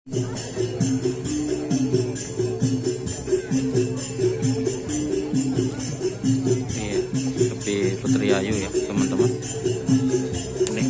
Iya, lebih Putri Ayu ya teman-teman. Nih.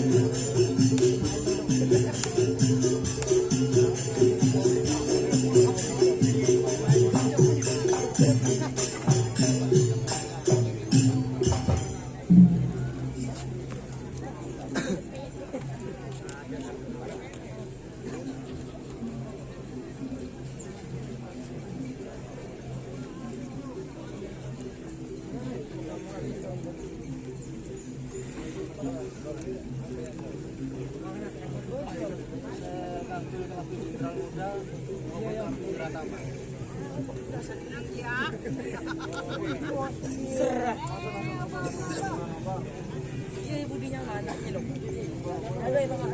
Iya, budinya mana kilo? Halo, Bang.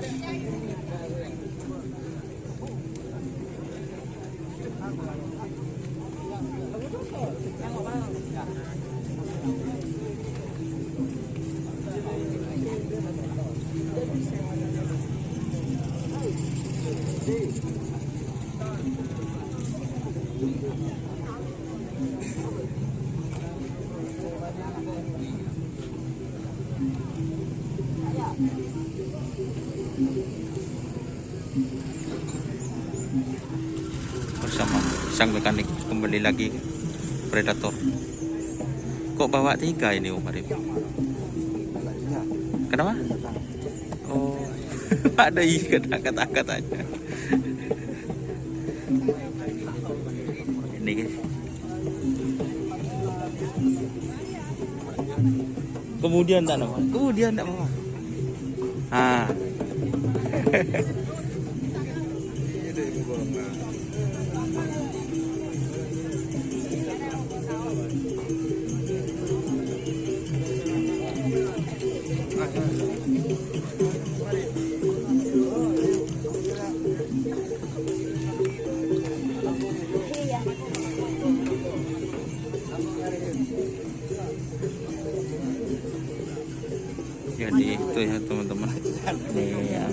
Bersama sang mekanik kembali lagi Predator. Kok bawa 3 ini Om Arif? Kenapa? Oh, ada kata-katanya. Ini guys. Kemudian tak nama? Kemudian tak apa? Ah. Jadi itu ya teman-teman. Ini yang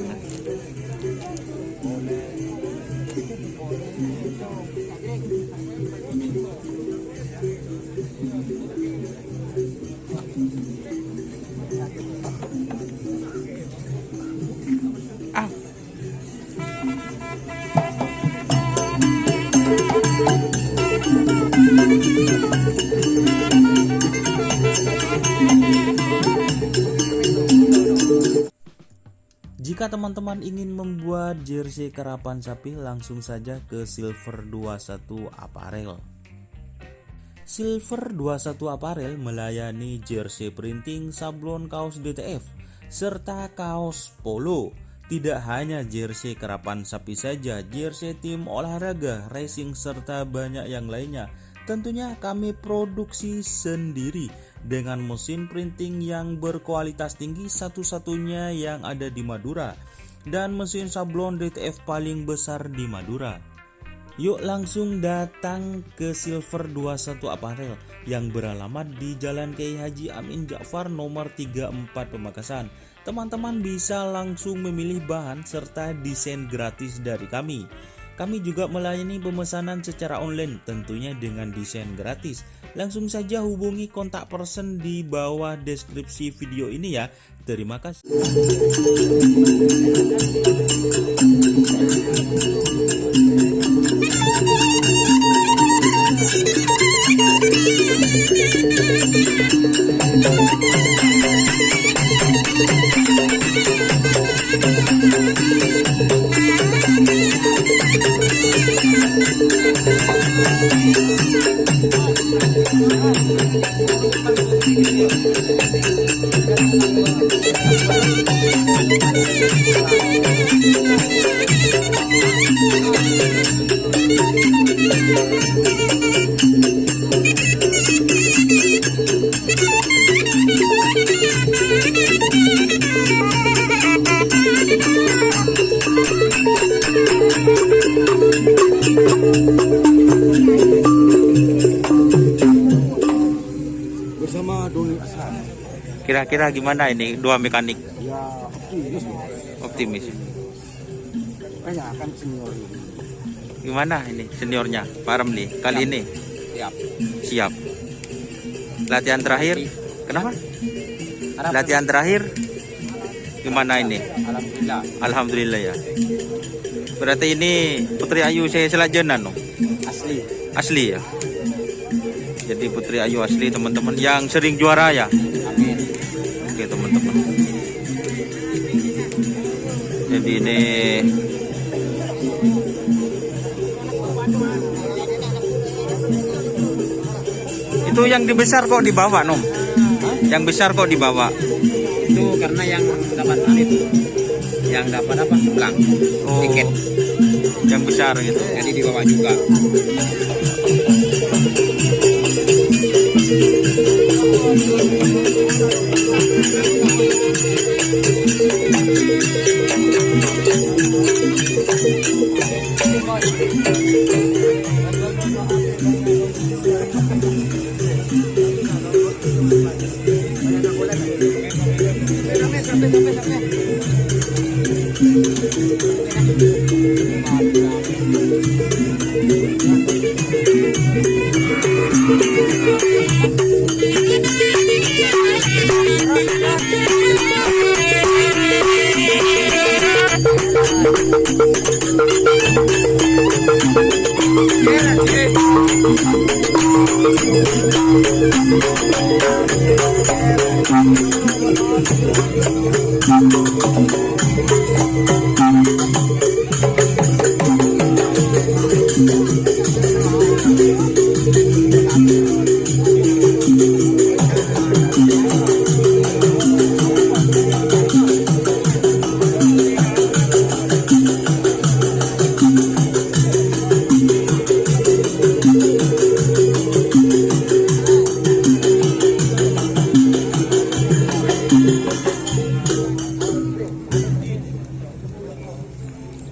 jika teman-teman ingin membuat jersey karapan sapi, langsung saja ke Silver 21 Apparel. Silver 21 Apparel melayani jersey printing, sablon, kaos DTF, serta kaos polo. Tidak hanya jersey karapan sapi saja, jersey tim olahraga, racing, serta banyak yang lainnya. Tentunya kami produksi sendiri dengan mesin printing yang berkualitas tinggi, satu-satunya yang ada di Madura, dan mesin sablon DTF paling besar di Madura. Yuk langsung datang ke Silver 21 Apparel yang beralamat di Jalan Kiai Haji Amin Ja'far nomor 34 Pamekasan. Teman-teman bisa langsung memilih bahan serta desain gratis dari kami. Kami juga melayani pemesanan secara online, tentunya dengan desain gratis. Langsung saja hubungi kontak person di bawah deskripsi video ini ya. Terima kasih. Bersama Doni Aslan. Kira-kira gimana ini dua mekanik? Ya optimis. Optimis. Kayaknya akan senior ini. Gimana ini seniornya Pak Ramli kali ini? Siap. Siap. Latihan terakhir, kenapa? Latihan terakhir gimana ini? Alhamdulillah. Alhamdulillah ya. Berarti ini Putri Ayu saya Selajenan no? Asli. Asli ya. Jadi Putri Ayu asli teman-teman yang sering juara ya. Amin. Oke teman-teman. Jadi ini itu yang dibesar kok dibawa nom? Yang besar kok dibawa? Itu karena yang dapat itu, yang dapat apa? Pulang. Oh, Tiket. yang besar gitu. Jadi dibawa juga.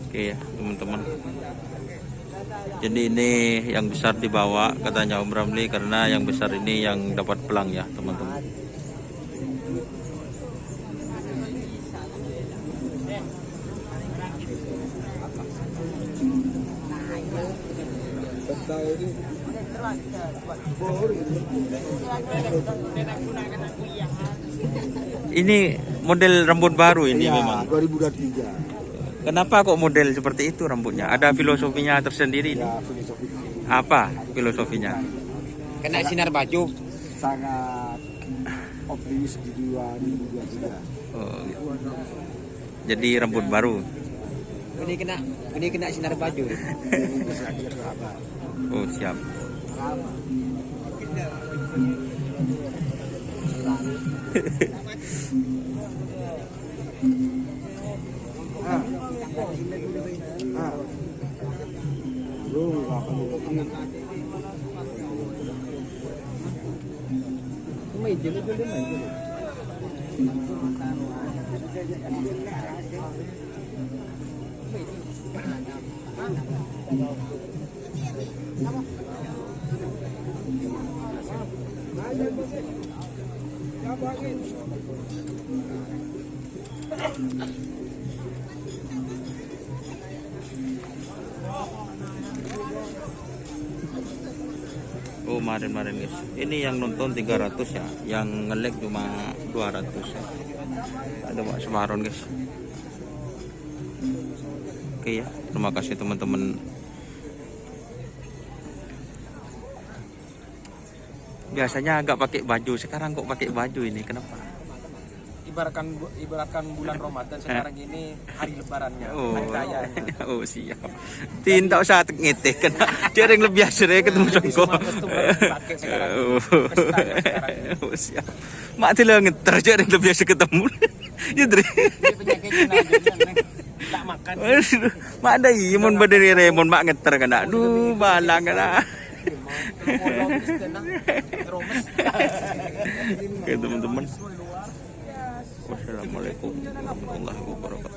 Oke ya teman-teman. Jadi ini yang besar dibawa katanya Om Ramli karena yang besar ini yang dapat pelang ya teman-teman. Ini model rambut baru ini ya, memang. 2023. Kenapa kok model seperti itu rambutnya? Ada filosofinya tersendiri ini? Ya, filosofi Apa filosofinya? Kena sinar baju. sangat optimis di 2023. Oh, gitu. Jadi rambut baru. Ini kena sinar baju. Oh siap. Oh kemarin guys, ini yang nonton 300 ya, yang nge-like cuma 200 ya. Ada Pak Semaron guys. Oke ya, terima kasih teman-teman. Biasanya agak pakai baju, sekarang kok pakai baju ini, kenapa? Ibaratkan bulan Ramadan sekarang ini hari lebarannya, Oh, hari rayanya. oh siap. Tidak usah ngeteh, kena dia yang lebih biasa deh ketemu Songko. Oh siap. Mak tidak ngeter, dia yang lebih biasa ketemu. Ya Dre. Tak makan. Mak ada imun berdiri remon mak ngeter kena. Aduh balang kena. Oke teman-teman. Wassalamualaikum warahmatullahi wabarakatuh.